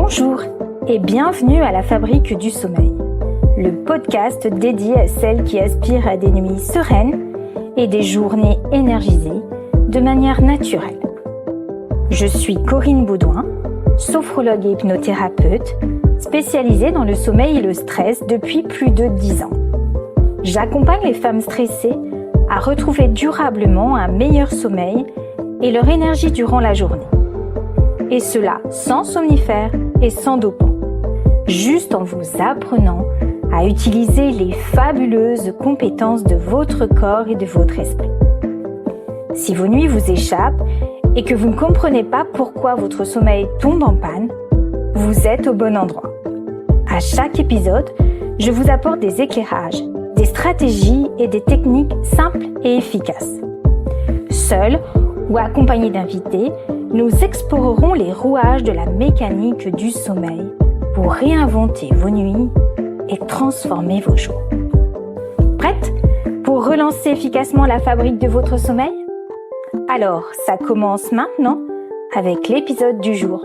Bonjour et bienvenue à la Fabrique du Sommeil, le podcast dédié à celles qui aspirent à des nuits sereines et des journées énergisées de manière naturelle. Je suis Corinne Baudouin, sophrologue et hypnothérapeute, spécialisée dans le sommeil et le stress depuis plus de 10 ans. J'accompagne les femmes stressées à retrouver durablement un meilleur sommeil et leur énergie durant la journée. Et cela sans somnifères et sans dopants, juste en vous apprenant à utiliser les fabuleuses compétences de votre corps et de votre esprit. Si vos nuits vous échappent et que vous ne comprenez pas pourquoi votre sommeil tombe en panne, vous êtes au bon endroit. À chaque épisode, je vous apporte des éclairages, des stratégies et des techniques simples et efficaces. Seul ou accompagné d'invités, nous explorerons les rouages de la mécanique du sommeil pour réinventer vos nuits et transformer vos jours. Prête pour relancer efficacement la fabrique de votre sommeil ? Alors, ça commence maintenant avec l'épisode du jour.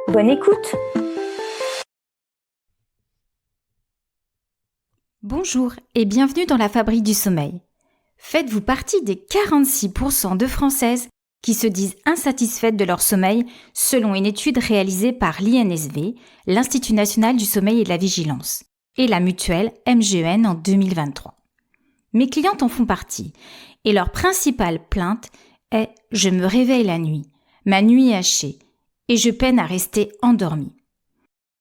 Bonne écoute ! Bonjour et bienvenue dans la Fabrique du Sommeil. Faites-vous partie des 46% de Françaises qui se disent insatisfaites de leur sommeil selon une étude réalisée par l'INSV, l'Institut national du sommeil et de la vigilance, et la mutuelle MGEN en 2023. Mes clientes en font partie et leur principale plainte est « Je me réveille la nuit, ma nuit est hachée et je peine à rester endormie ».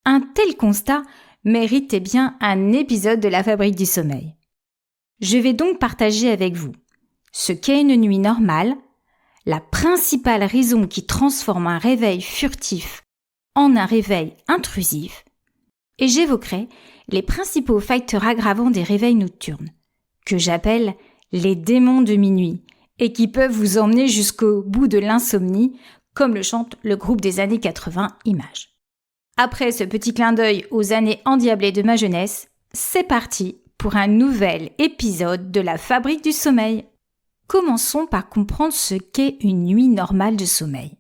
Un tel constat méritait bien un épisode de la Fabrique du Sommeil. Je vais donc partager avec vous ce qu'est une nuit normale, la principale raison qui transforme un réveil furtif en un réveil intrusif, et j'évoquerai les principaux facteurs aggravants des réveils nocturnes, que j'appelle les démons de minuit, et qui peuvent vous emmener jusqu'au bout de l'insomnie, comme le chante le groupe des années 80 Images. Après ce petit clin d'œil aux années endiablées de ma jeunesse, c'est parti pour un nouvel épisode de la Fabrique du Sommeil. Commençons par comprendre ce qu'est une nuit normale de sommeil.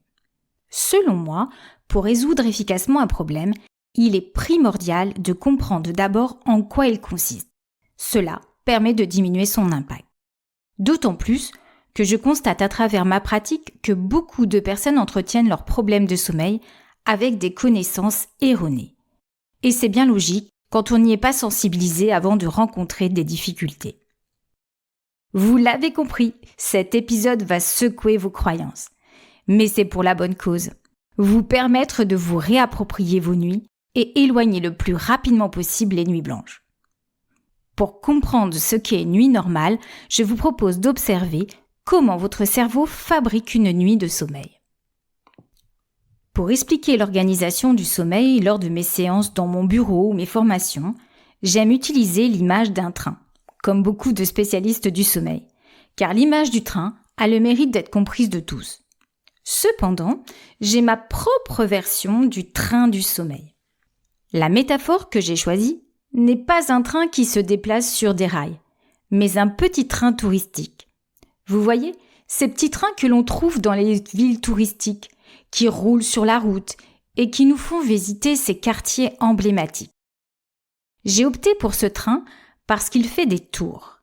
Selon moi, pour résoudre efficacement un problème, il est primordial de comprendre d'abord en quoi il consiste. Cela permet de diminuer son impact. D'autant plus que je constate à travers ma pratique que beaucoup de personnes entretiennent leurs problèmes de sommeil avec des connaissances erronées. Et c'est bien logique quand on n'y est pas sensibilisé avant de rencontrer des difficultés. Vous l'avez compris, cet épisode va secouer vos croyances. Mais c'est pour la bonne cause. Vous permettre de vous réapproprier vos nuits et éloigner le plus rapidement possible les nuits blanches. Pour comprendre ce qu'est une nuit normale, je vous propose d'observer comment votre cerveau fabrique une nuit de sommeil. Pour expliquer l'organisation du sommeil lors de mes séances dans mon bureau ou mes formations, j'aime utiliser l'image d'un train, comme beaucoup de spécialistes du sommeil, car l'image du train a le mérite d'être comprise de tous. Cependant, j'ai ma propre version du train du sommeil. La métaphore que j'ai choisie n'est pas un train qui se déplace sur des rails, mais un petit train touristique. Vous voyez, ces petits trains que l'on trouve dans les villes touristiques, qui roulent sur la route et qui nous font visiter ces quartiers emblématiques. J'ai opté pour ce train parce qu'il fait des tours.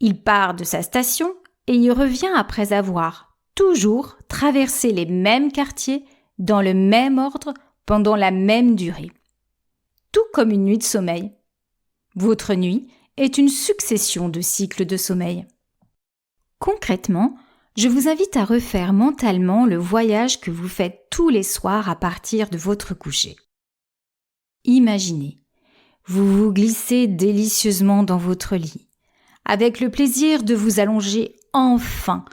Il part de sa station et il revient après avoir toujours traversé les mêmes quartiers dans le même ordre pendant la même durée. Tout comme une nuit de sommeil. Votre nuit est une succession de cycles de sommeil. Concrètement, je vous invite à refaire mentalement le voyage que vous faites tous les soirs à partir de votre coucher. Imaginez, vous vous glissez délicieusement dans votre lit, avec le plaisir de vous allonger enfin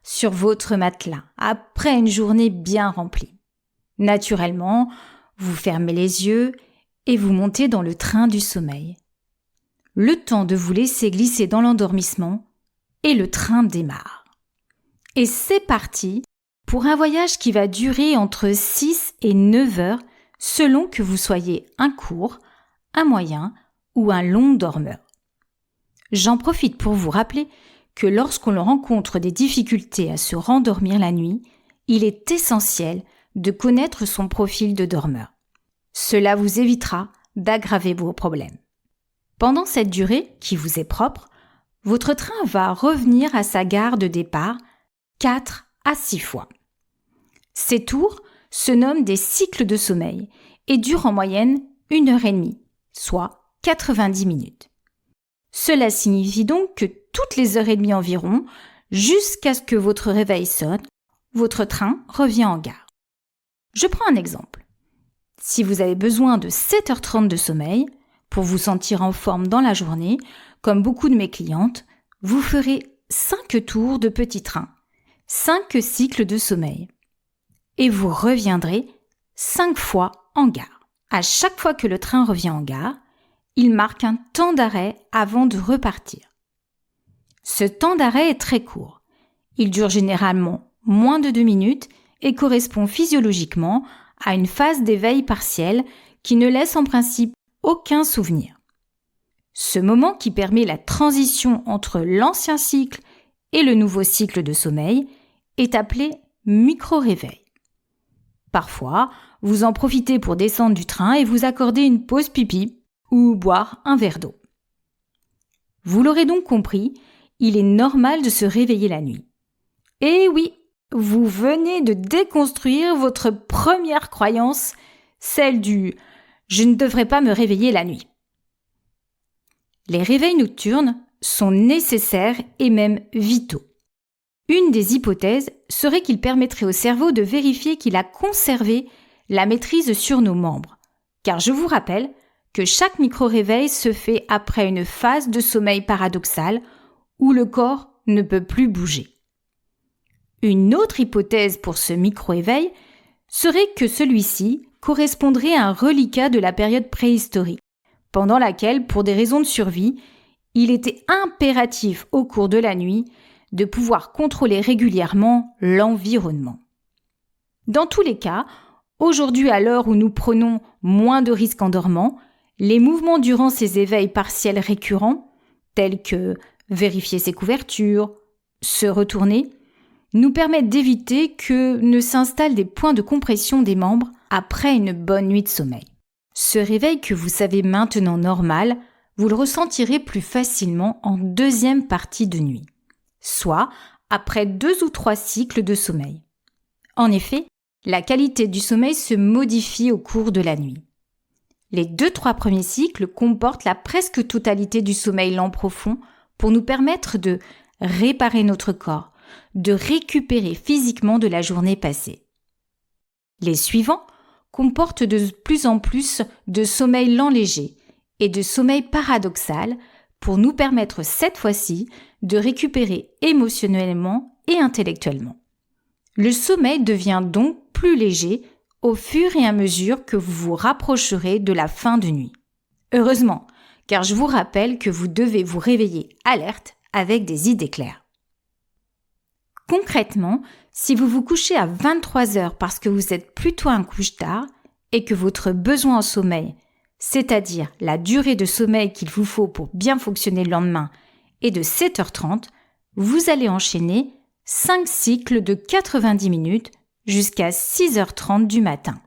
sur votre matelas après une journée bien remplie. Naturellement, vous fermez les yeux et vous montez dans le train du sommeil. Le temps de vous laisser glisser dans l'endormissement et le train démarre. Et c'est parti pour un voyage qui va durer entre 6 et 9 heures selon que vous soyez un court, un moyen ou un long dormeur. J'en profite pour vous rappeler que lorsqu'on rencontre des difficultés à se rendormir la nuit, il est essentiel de connaître son profil de dormeur. Cela vous évitera d'aggraver vos problèmes. Pendant cette durée, qui vous est propre, votre train va revenir à sa gare de départ 4 à 6 fois. Ces tours se nomment des cycles de sommeil et durent en moyenne 1h30, soit 90 minutes. Cela signifie donc que toutes les heures et demie environ, jusqu'à ce que votre réveil sonne, votre train revient en gare. Je prends un exemple. Si vous avez besoin de 7h30 de sommeil pour vous sentir en forme dans la journée, comme beaucoup de mes clientes, vous ferez 5 tours de petit train, 5 cycles de sommeil. Et vous reviendrez 5 fois en gare. À chaque fois que le train revient en gare, il marque un temps d'arrêt avant de repartir. Ce temps d'arrêt est très court. Il dure généralement moins de 2 minutes et correspond physiologiquement à une phase d'éveil partiel qui ne laisse en principe aucun souvenir. Ce moment qui permet la transition entre l'ancien cycle et le nouveau cycle de sommeil est appelé micro-réveil. Parfois, vous en profitez pour descendre du train et vous accorder une pause pipi ou boire un verre d'eau. Vous l'aurez donc compris, il est normal de se réveiller la nuit. Et oui, vous venez de déconstruire votre première croyance, celle du « je ne devrais pas me réveiller la nuit ». Les réveils nocturnes sont nécessaires et même vitaux. Une des hypothèses serait qu'il permettrait au cerveau de vérifier qu'il a conservé la maîtrise sur nos membres. Car je vous rappelle que chaque micro-réveil se fait après une phase de sommeil paradoxal où le corps ne peut plus bouger. Une autre hypothèse pour ce micro-éveil serait que celui-ci correspondrait à un reliquat de la période préhistorique, pendant laquelle, pour des raisons de survie, il était impératif au cours de la nuit de pouvoir contrôler régulièrement l'environnement. Dans tous les cas, aujourd'hui à l'heure où nous prenons moins de risques en dormant, les mouvements durant ces éveils partiels récurrents, tels que vérifier ses couvertures, se retourner, nous permettent d'éviter que ne s'installent des points de compression des membres après une bonne nuit de sommeil. Ce réveil que vous savez maintenant normal, vous le ressentirez plus facilement en deuxième partie de nuit, soit après 2 ou 3 cycles de sommeil. En effet, la qualité du sommeil se modifie au cours de la nuit. Les 2-3 premiers cycles comportent la presque totalité du sommeil lent profond pour nous permettre de réparer notre corps, de récupérer physiquement de la journée passée. Les suivants comportent de plus en plus de sommeil lent léger et de sommeil paradoxal pour nous permettre cette fois-ci de récupérer émotionnellement et intellectuellement. Le sommeil devient donc plus léger au fur et à mesure que vous vous rapprocherez de la fin de nuit. Heureusement, car je vous rappelle que vous devez vous réveiller alerte avec des idées claires. Concrètement, si vous vous couchez à 23h parce que vous êtes plutôt un couche-tard et que votre besoin en sommeil, c'est-à-dire la durée de sommeil qu'il vous faut pour bien fonctionner le lendemain, est de 7h30, vous allez enchaîner 5 cycles de 90 minutes jusqu'à 6h30 du matin,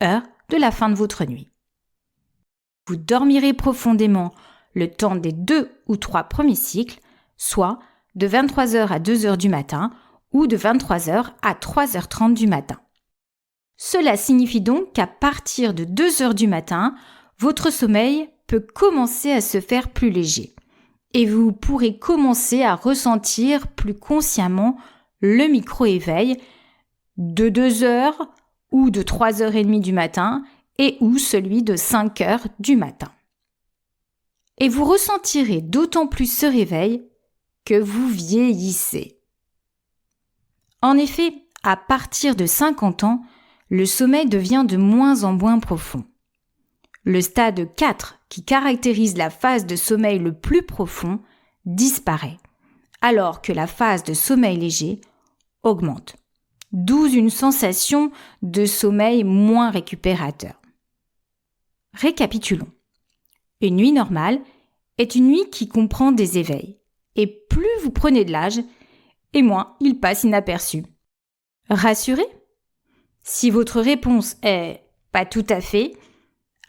heure de la fin de votre nuit. Vous dormirez profondément le temps des 2 ou 3 premiers cycles, soit de 23h à 2h du matin ou de 23h à 3h30 du matin. Cela signifie donc qu'à partir de 2h du matin, votre sommeil peut commencer à se faire plus léger et vous pourrez commencer à ressentir plus consciemment le micro-éveil de 2h ou de 3h30 du matin et ou celui de 5h du matin. Et vous ressentirez d'autant plus ce réveil que vous vieillissez. En effet, à partir de 50 ans, le sommeil devient de moins en moins profond. Le stade 4, qui caractérise la phase de sommeil le plus profond, disparaît, alors que la phase de sommeil léger augmente, d'où une sensation de sommeil moins récupérateur. Récapitulons. Une nuit normale est une nuit qui comprend des éveils, et plus vous prenez de l'âge, et moins il passe inaperçu. Rassuré ? Si votre réponse est « pas tout à fait »,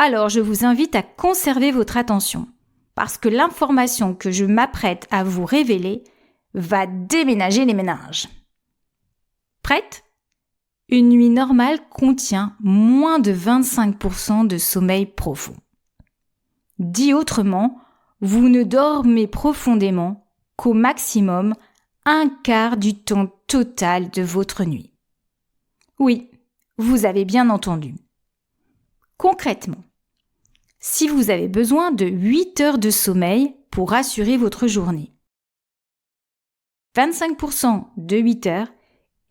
Alors je vous invite à conserver votre attention, parce que l'information que je m'apprête à vous révéler va déménager les méninges. Prête ? Une nuit normale contient moins de 25% de sommeil profond. Dit autrement, vous ne dormez profondément qu'au maximum un quart du temps total de votre nuit. Oui, vous avez bien entendu. Concrètement, si vous avez besoin de 8 heures de sommeil pour assurer votre journée, 25% de 8 heures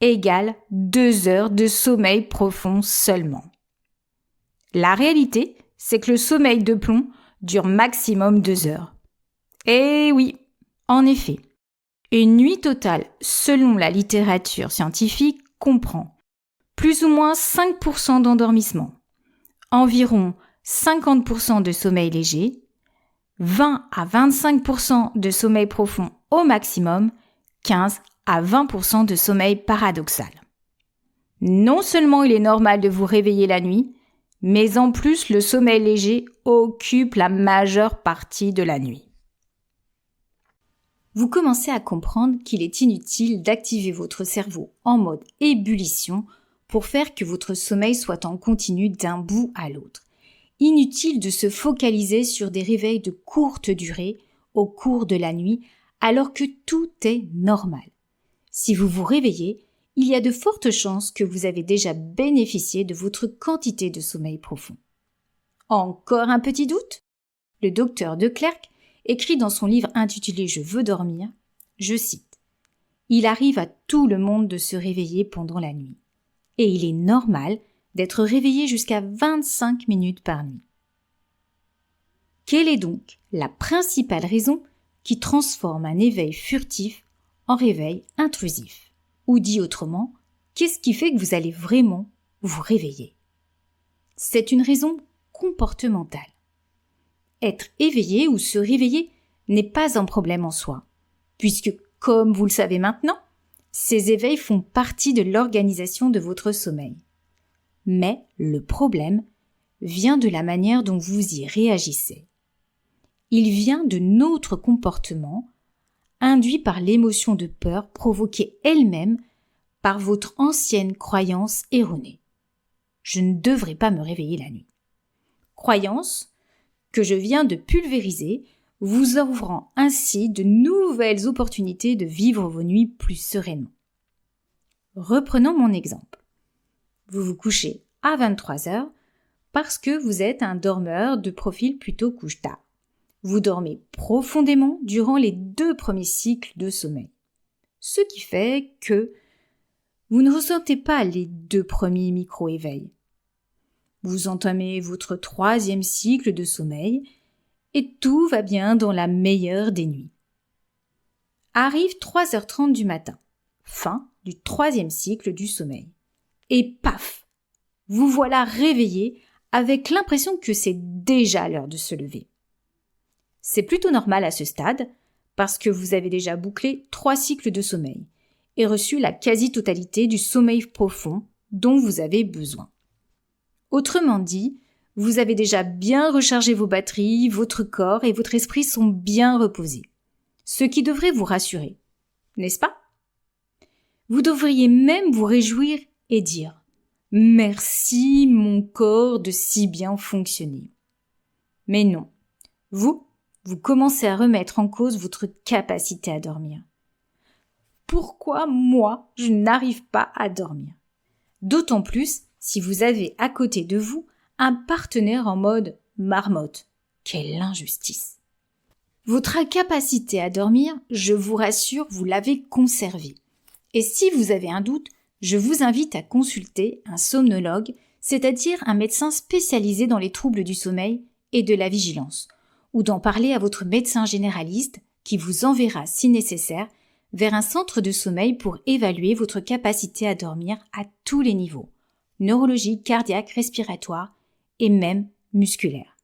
égale 2 heures de sommeil profond seulement. La réalité, c'est que le sommeil de plomb dure maximum 2 heures. Et oui, en effet, une nuit totale, selon la littérature scientifique, comprend plus ou moins 5% d'endormissement, environ 50% de sommeil léger, 20 à 25% de sommeil profond au maximum, 15 à 20% de sommeil paradoxal. Non seulement il est normal de vous réveiller la nuit, mais en plus le sommeil léger occupe la majeure partie de la nuit. Vous commencez à comprendre qu'il est inutile d'activer votre cerveau en mode ébullition pour faire que votre sommeil soit en continu d'un bout à l'autre. Inutile de se focaliser sur des réveils de courte durée au cours de la nuit alors que tout est normal. Si vous vous réveillez, il y a de fortes chances que vous avez déjà bénéficié de votre quantité de sommeil profond. Encore un petit doute ? Le docteur De Clercq écrit dans son livre intitulé « Je veux dormir », je cite « Il arrive à tout le monde de se réveiller pendant la nuit. Et il est normal d'être réveillé jusqu'à 25 minutes par nuit. » Quelle est donc la principale raison qui transforme un éveil furtif en réveil intrusif ? Ou dit autrement, qu'est-ce qui fait que vous allez vraiment vous réveiller ? C'est une raison comportementale. Être éveillé ou se réveiller n'est pas un problème en soi, puisque, comme vous le savez maintenant, ces éveils font partie de l'organisation de votre sommeil. Mais le problème vient de la manière dont vous y réagissez. Il vient de notre comportement, induit par l'émotion de peur provoquée elle-même par votre ancienne croyance erronée. Je ne devrais pas me réveiller la nuit. Croyance que je viens de pulvériser, vous ouvrant ainsi de nouvelles opportunités de vivre vos nuits plus sereinement. Reprenons mon exemple. Vous vous couchez à 23 heures parce que vous êtes un dormeur de profil plutôt couche-tard. Vous dormez profondément durant les 2 premiers cycles de sommeil. Ce qui fait que vous ne ressentez pas les 2 premiers micro-éveils. Vous entamez votre 3e cycle de sommeil et tout va bien dans la meilleure des nuits. Arrive 3h30 du matin, fin du 3e cycle du sommeil. Et paf, vous voilà réveillé avec l'impression que c'est déjà l'heure de se lever. C'est plutôt normal à ce stade parce que vous avez déjà bouclé 3 cycles de sommeil et reçu la quasi-totalité du sommeil profond dont vous avez besoin. Autrement dit, vous avez déjà bien rechargé vos batteries, votre corps et votre esprit sont bien reposés. Ce qui devrait vous rassurer, n'est-ce pas ? Vous devriez même vous réjouir et dire « Merci mon corps de si bien fonctionner ». Mais non, vous commencez à remettre en cause votre capacité à dormir. Pourquoi moi, je n'arrive pas à dormir ? D'autant plus si vous avez à côté de vous un partenaire en mode marmotte. Quelle injustice! Votre incapacité à dormir, je vous rassure, vous l'avez conservée. Et si vous avez un doute, je vous invite à consulter un somnologue, c'est-à-dire un médecin spécialisé dans les troubles du sommeil et de la vigilance, ou d'en parler à votre médecin généraliste qui vous enverra, si nécessaire, vers un centre de sommeil pour évaluer votre capacité à dormir à tous les niveaux, neurologique, cardiaque, respiratoire et même musculaire.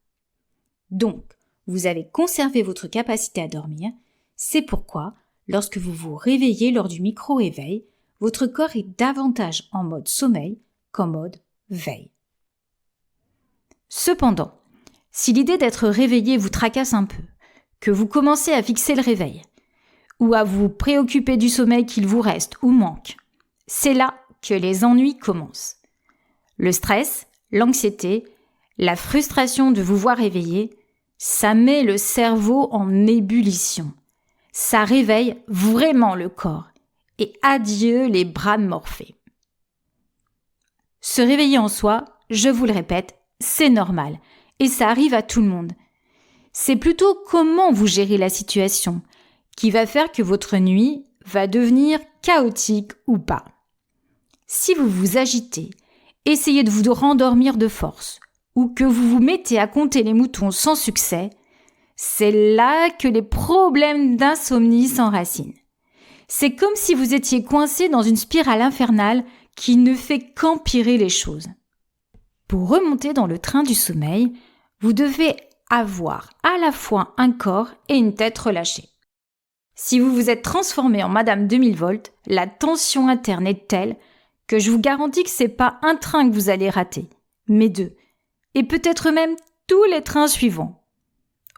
Donc, vous avez conservé votre capacité à dormir, c'est pourquoi, lorsque vous vous réveillez lors du micro-éveil, votre corps est davantage en mode sommeil qu'en mode veille. Cependant, si l'idée d'être réveillé vous tracasse un peu, que vous commencez à fixer le réveil, ou à vous préoccuper du sommeil qu'il vous reste ou manque, c'est là que les ennuis commencent. Le stress, l'anxiété, la frustration de vous voir éveillé, ça met le cerveau en ébullition. Ça réveille vraiment le corps. Et adieu les bras morphés. Se réveiller en soi, je vous le répète, c'est normal. Et ça arrive à tout le monde. C'est plutôt comment vous gérez la situation qui va faire que votre nuit va devenir chaotique ou pas. Si vous vous agitez, essayez de vous rendormir de force ou que vous vous mettez à compter les moutons sans succès, c'est là que les problèmes d'insomnie s'enracinent. C'est comme si vous étiez coincé dans une spirale infernale qui ne fait qu'empirer les choses. Pour remonter dans le train du sommeil, vous devez avoir à la fois un corps et une tête relâchés. Si vous vous êtes transformé en Madame 2000 volts, la tension interne est telle que je vous garantis que c'est pas un train que vous allez rater, mais deux, et peut-être même tous les trains suivants.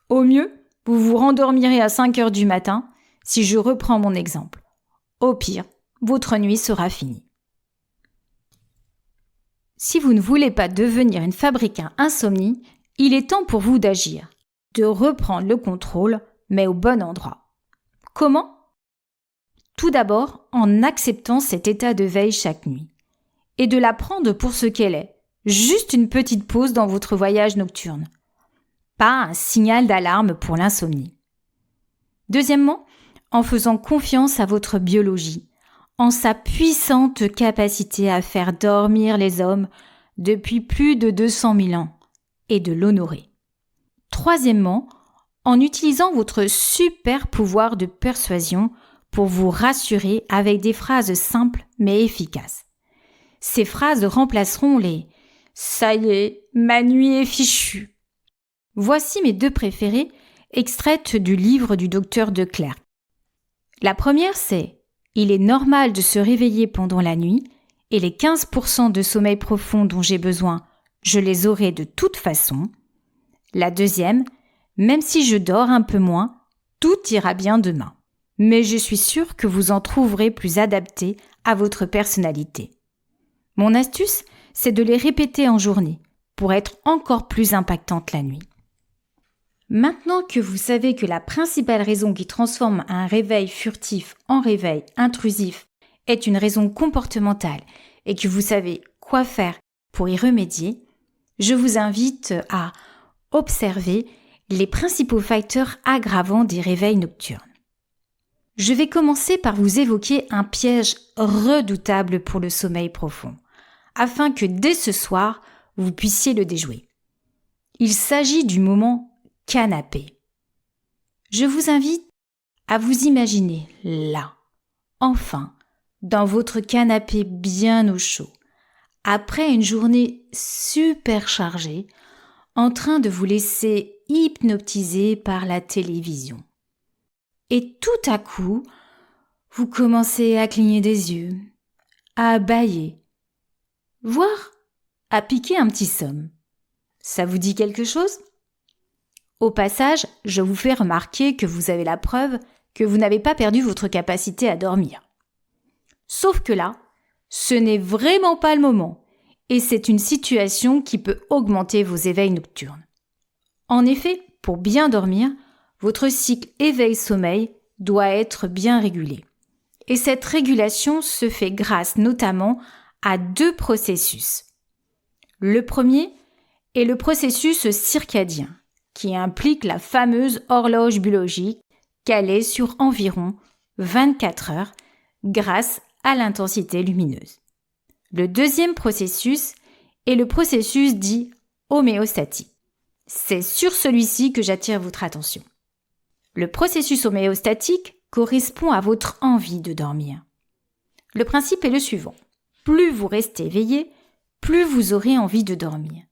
Au mieux, vous vous rendormirez à 5 heures du matin, si je reprends mon exemple. Au pire, votre nuit sera finie. Si vous ne voulez pas devenir une fabrique à insomnie, il est temps pour vous d'agir, de reprendre le contrôle, mais au bon endroit. Comment ? Tout d'abord, en acceptant cet état de veille chaque nuit, et de la prendre pour ce qu'elle est, juste une petite pause dans votre voyage nocturne. Pas un signal d'alarme pour l'insomnie. Deuxièmement, en faisant confiance à votre biologie, en sa puissante capacité à faire dormir les hommes depuis plus de 200 000 ans, et de l'honorer. Troisièmement, en utilisant votre super pouvoir de persuasion pour vous rassurer avec des phrases simples mais efficaces. Ces phrases remplaceront les « ça y est, ma nuit est fichue ». Voici mes deux préférées, extraites du livre du docteur de Clercq. La première, c'est « Il est normal de se réveiller pendant la nuit et les 15% de sommeil profond dont j'ai besoin, je les aurai de toute façon ». La deuxième, « Même si je dors un peu moins, tout ira bien demain. Mais je suis sûre que vous en trouverez plus adapté à votre personnalité ». Mon astuce, c'est de les répéter en journée pour être encore plus impactante la nuit. Maintenant que vous savez que la principale raison qui transforme un réveil furtif en réveil intrusif est une raison comportementale et que vous savez quoi faire pour y remédier, je vous invite à observer les principaux facteurs aggravants des réveils nocturnes. Je vais commencer par vous évoquer un piège redoutable pour le sommeil profond, afin que dès ce soir, vous puissiez le déjouer. Il s'agit du moment canapé. Je vous invite à vous imaginer là, enfin, dans votre canapé bien au chaud, après une journée super chargée, en train de vous laisser hypnotiser par la télévision. Et tout à coup, vous commencez à cligner des yeux, à bâiller, voire à piquer un petit somme. Ça vous dit quelque chose ? Au passage, je vous fais remarquer que vous avez la preuve que vous n'avez pas perdu votre capacité à dormir. Sauf que là, ce n'est vraiment pas le moment, et c'est une situation qui peut augmenter vos éveils nocturnes. En effet, pour bien dormir, votre cycle éveil-sommeil doit être bien régulé. Et cette régulation se fait grâce notamment à deux processus. Le premier est le processus circadien, qui implique la fameuse horloge biologique calée sur environ 24 heures grâce à l'intensité lumineuse. Le deuxième processus est le processus dit homéostatique. C'est sur celui-ci que j'attire votre attention. Le processus homéostatique correspond à votre envie de dormir. Le principe est le suivant. Plus vous restez éveillé, plus vous aurez envie de dormir.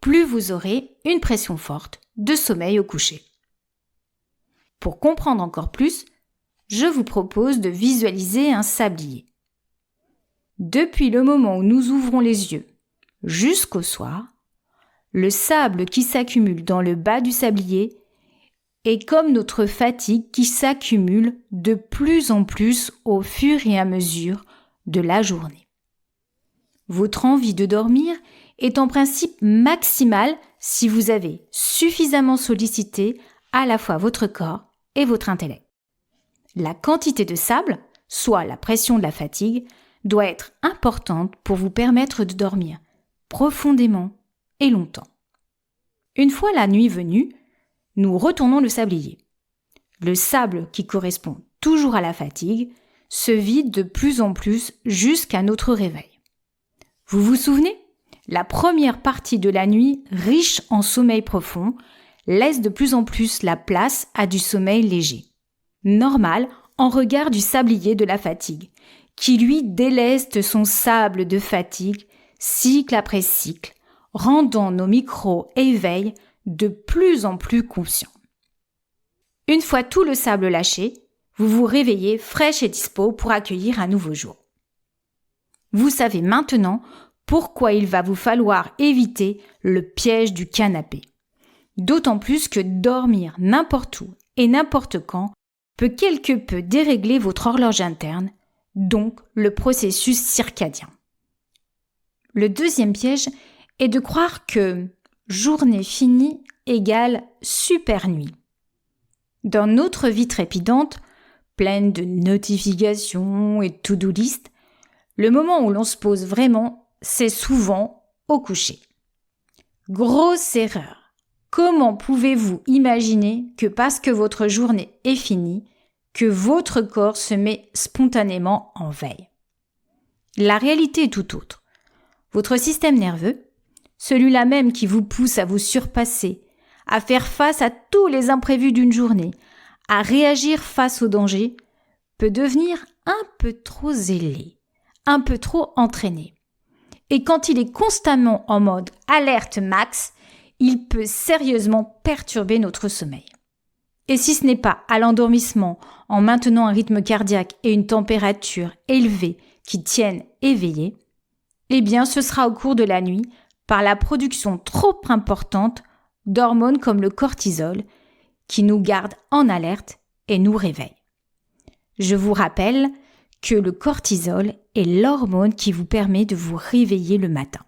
Plus vous aurez une pression forte de sommeil au coucher. Pour comprendre encore plus, je vous propose de visualiser un sablier. Depuis le moment où nous ouvrons les yeux jusqu'au soir, le sable qui s'accumule dans le bas du sablier est comme notre fatigue qui s'accumule de plus en plus au fur et à mesure de la journée. Votre envie de dormir est en principe maximale si vous avez suffisamment sollicité à la fois votre corps et votre intellect. La quantité de sable, soit la pression de la fatigue, doit être importante pour vous permettre de dormir profondément et longtemps. Une fois la nuit venue, nous retournons le sablier. Le sable, qui correspond toujours à la fatigue, se vide de plus en plus jusqu'à notre réveil. Vous vous souvenez ? La première partie de la nuit, riche en sommeil profond, laisse de plus en plus la place à du sommeil léger. Normal en regard du sablier de la fatigue, qui lui déleste son sable de fatigue cycle après cycle, rendant nos micro-éveils de plus en plus conscients. Une fois tout le sable lâché, vous vous réveillez fraîche et dispo pour accueillir un nouveau jour. Vous savez maintenant pourquoi il va vous falloir éviter le piège du canapé. D'autant plus que dormir n'importe où et n'importe quand peut quelque peu dérégler votre horloge interne, donc le processus circadien. Le deuxième piège est de croire que journée finie égale super nuit. Dans notre vie trépidante, pleine de notifications et to-do list, le moment où l'on se pose vraiment, c'est souvent au coucher. Grosse erreur. Comment pouvez-vous imaginer que parce que votre journée est finie, que votre corps se met spontanément en veille ? La réalité est tout autre. Votre système nerveux, celui-là même qui vous pousse à vous surpasser, à faire face à tous les imprévus d'une journée, à réagir face aux dangers, peut devenir un peu trop zélé, un peu trop entraîné. Et quand il est constamment en mode alerte max, il peut sérieusement perturber notre sommeil. Et si ce n'est pas à l'endormissement, en maintenant un rythme cardiaque et une température élevée qui tiennent éveillés, eh bien ce sera au cours de la nuit par la production trop importante d'hormones comme le cortisol qui nous garde en alerte et nous réveille. Je vous rappelle que le cortisol est l'hormone qui vous permet de vous réveiller le matin.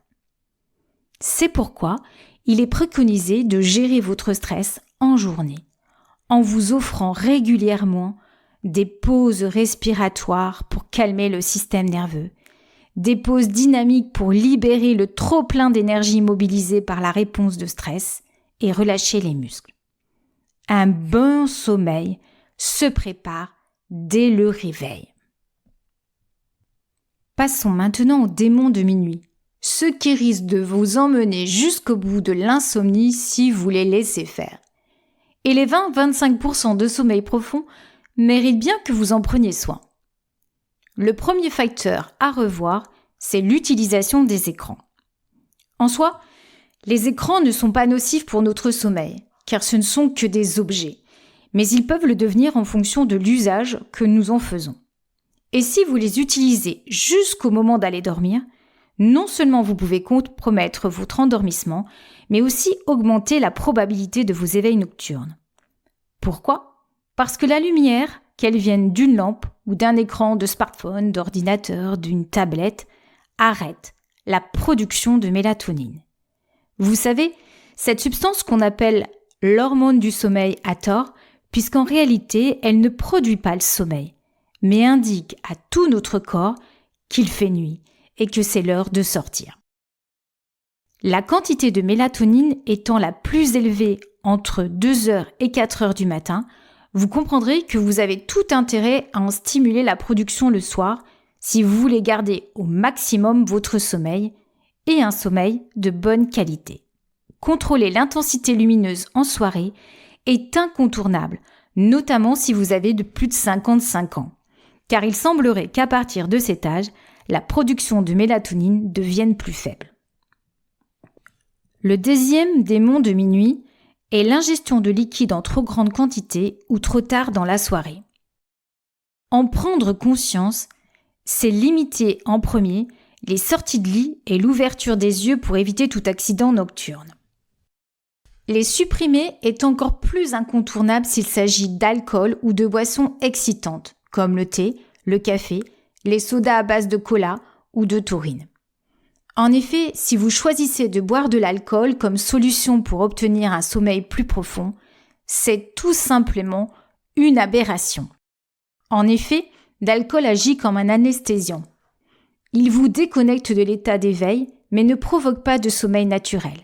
C'est pourquoi il est préconisé de gérer votre stress en journée, en vous offrant régulièrement des pauses respiratoires pour calmer le système nerveux, des pauses dynamiques pour libérer le trop-plein d'énergie mobilisé par la réponse de stress et relâcher les muscles. Un bon sommeil se prépare dès le réveil. Passons maintenant aux démons de minuit, ceux qui risquent de vous emmener jusqu'au bout de l'insomnie si vous les laissez faire. Et les 20-25% de sommeil profond méritent bien que vous en preniez soin. Le premier facteur à revoir, c'est l'utilisation des écrans. En soi, les écrans ne sont pas nocifs pour notre sommeil, car ce ne sont que des objets, mais ils peuvent le devenir en fonction de l'usage que nous en faisons. Et si vous les utilisez jusqu'au moment d'aller dormir, non seulement vous pouvez compromettre votre endormissement, mais aussi augmenter la probabilité de vos éveils nocturnes. Pourquoi ? Parce que la lumière, qu'elle vienne d'une lampe ou d'un écran de smartphone, d'ordinateur, d'une tablette, arrête la production de mélatonine. Vous savez, cette substance qu'on appelle l'hormone du sommeil à tort, puisqu'en réalité, elle ne produit pas le sommeil, mais indique à tout notre corps qu'il fait nuit et que c'est l'heure de sortir. La quantité de mélatonine étant la plus élevée entre 2h et 4h du matin, vous comprendrez que vous avez tout intérêt à en stimuler la production le soir si vous voulez garder au maximum votre sommeil et un sommeil de bonne qualité. Contrôler l'intensité lumineuse en soirée est incontournable, notamment si vous avez de plus de 55 ans, car il semblerait qu'à partir de cet âge, la production de mélatonine devienne plus faible. Le deuxième démon de minuit est l'ingestion de liquide en trop grande quantité ou trop tard dans la soirée. En prendre conscience, c'est limiter en premier les sorties de lit et l'ouverture des yeux pour éviter tout accident nocturne. Les supprimer est encore plus incontournable s'il s'agit d'alcool ou de boissons excitantes, comme le thé, le café, les sodas à base de cola ou de taurine. En effet, si vous choisissez de boire de l'alcool comme solution pour obtenir un sommeil plus profond, c'est tout simplement une aberration. En effet, l'alcool agit comme un anesthésiant. Il vous déconnecte de l'état d'éveil, mais ne provoque pas de sommeil naturel.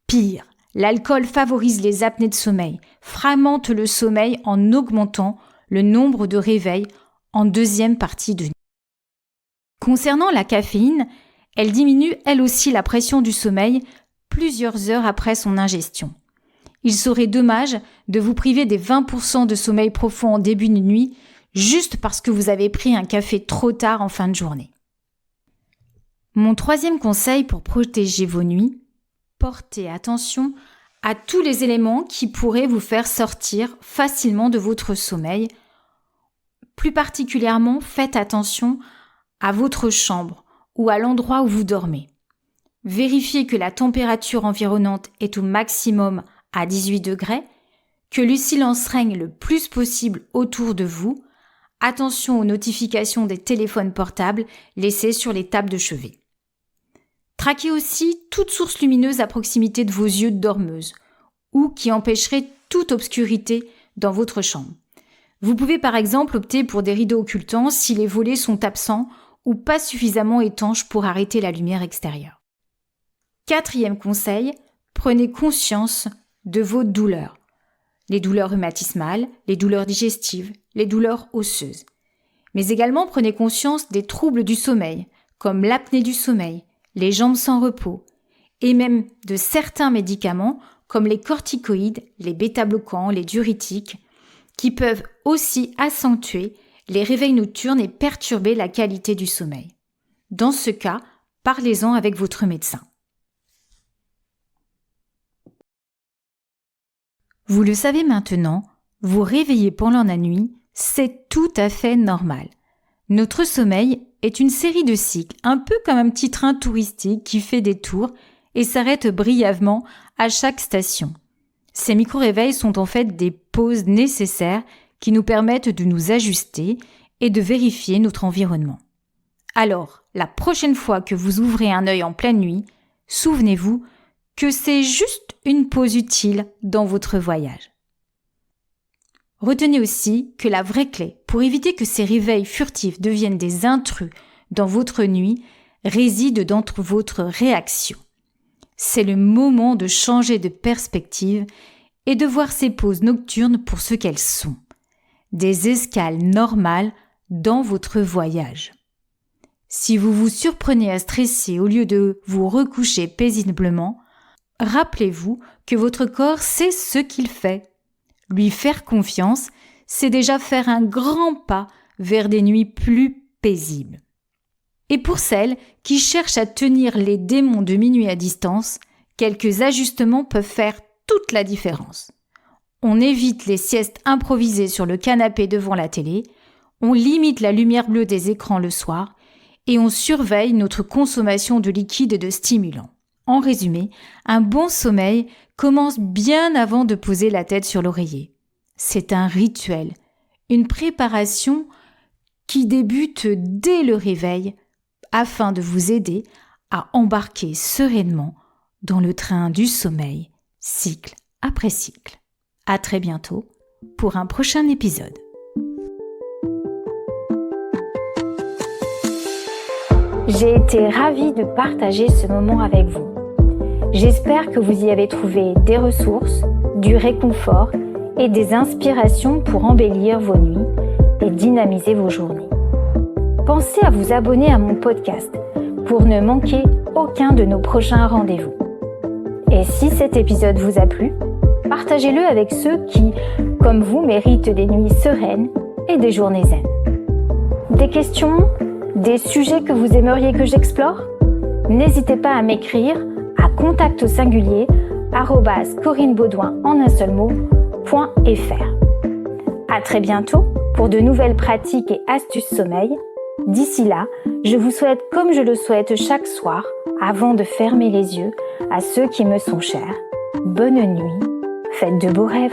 Pire, l'alcool favorise les apnées de sommeil, fragmente le sommeil en augmentant le nombre de réveils en deuxième partie de nuit. Concernant la caféine, elle diminue elle aussi la pression du sommeil plusieurs heures après son ingestion. Il serait dommage de vous priver des 20% de sommeil profond en début de nuit juste parce que vous avez pris un café trop tard en fin de journée. Mon troisième conseil pour protéger vos nuits, portez attention à tous les éléments qui pourraient vous faire sortir facilement de votre sommeil. Plus particulièrement, faites attention à votre chambre ou à l'endroit où vous dormez. Vérifiez que la température environnante est au maximum à 18 degrés, que le silence règne le plus possible autour de vous. Attention aux notifications des téléphones portables laissés sur les tables de chevet. Traquez aussi toute source lumineuse à proximité de vos yeux de dormeuse ou qui empêcherait toute obscurité dans votre chambre. Vous pouvez par exemple opter pour des rideaux occultants si les volets sont absents ou pas suffisamment étanches pour arrêter la lumière extérieure. Quatrième conseil, prenez conscience de vos douleurs. Les douleurs rhumatismales, les douleurs digestives, les douleurs osseuses. Mais également prenez conscience des troubles du sommeil, comme l'apnée du sommeil, les jambes sans repos, et même de certains médicaments comme les corticoïdes, les bêta-bloquants, les diurétiques, qui peuvent aussi accentuer les réveils nocturnes et perturber la qualité du sommeil. Dans ce cas, parlez-en avec votre médecin. Vous le savez maintenant, vous réveiller pendant la nuit, c'est tout à fait normal. Notre sommeil est une série de cycles, un peu comme un petit train touristique qui fait des tours et s'arrête brièvement à chaque station. Ces micro-réveils sont en fait des pauses nécessaires qui nous permettent de nous ajuster et de vérifier notre environnement. Alors, la prochaine fois que vous ouvrez un œil en pleine nuit, souvenez-vous que c'est juste une pause utile dans votre voyage. Retenez aussi que la vraie clé pour éviter que ces réveils furtifs deviennent des intrus dans votre nuit réside dans votre réaction. C'est le moment de changer de perspective et de voir ces pauses nocturnes pour ce qu'elles sont. Des escales normales dans votre voyage. Si vous vous surprenez à stresser au lieu de vous recoucher paisiblement, rappelez-vous que votre corps sait ce qu'il fait. Lui faire confiance, c'est déjà faire un grand pas vers des nuits plus paisibles. Et pour celles qui cherchent à tenir les démons de minuit à distance, quelques ajustements peuvent faire toute la différence. On évite les siestes improvisées sur le canapé devant la télé, on limite la lumière bleue des écrans le soir et on surveille notre consommation de liquides et de stimulants. En résumé, un bon sommeil commence bien avant de poser la tête sur l'oreiller. C'est un rituel, une préparation qui débute dès le réveil afin de vous aider à embarquer sereinement dans le train du sommeil, cycle après cycle. À très bientôt pour un prochain épisode. J'ai été ravie de partager ce moment avec vous. J'espère que vous y avez trouvé des ressources, du réconfort et des inspirations pour embellir vos nuits et dynamiser vos journées. Pensez à vous abonner à mon podcast pour ne manquer aucun de nos prochains rendez-vous. Et si cet épisode vous a plu, partagez-le avec ceux qui, comme vous, méritent des nuits sereines et des journées zen. Des questions ? Des sujets que vous aimeriez que j'explore ? N'hésitez pas à m'écrire à contact@corinnebaudouin en un seul mot.fr. À très bientôt pour de nouvelles pratiques et astuces sommeil. D'ici là, je vous souhaite, comme je le souhaite chaque soir, avant de fermer les yeux, à ceux qui me sont chers, bonne nuit, faites de beaux rêves.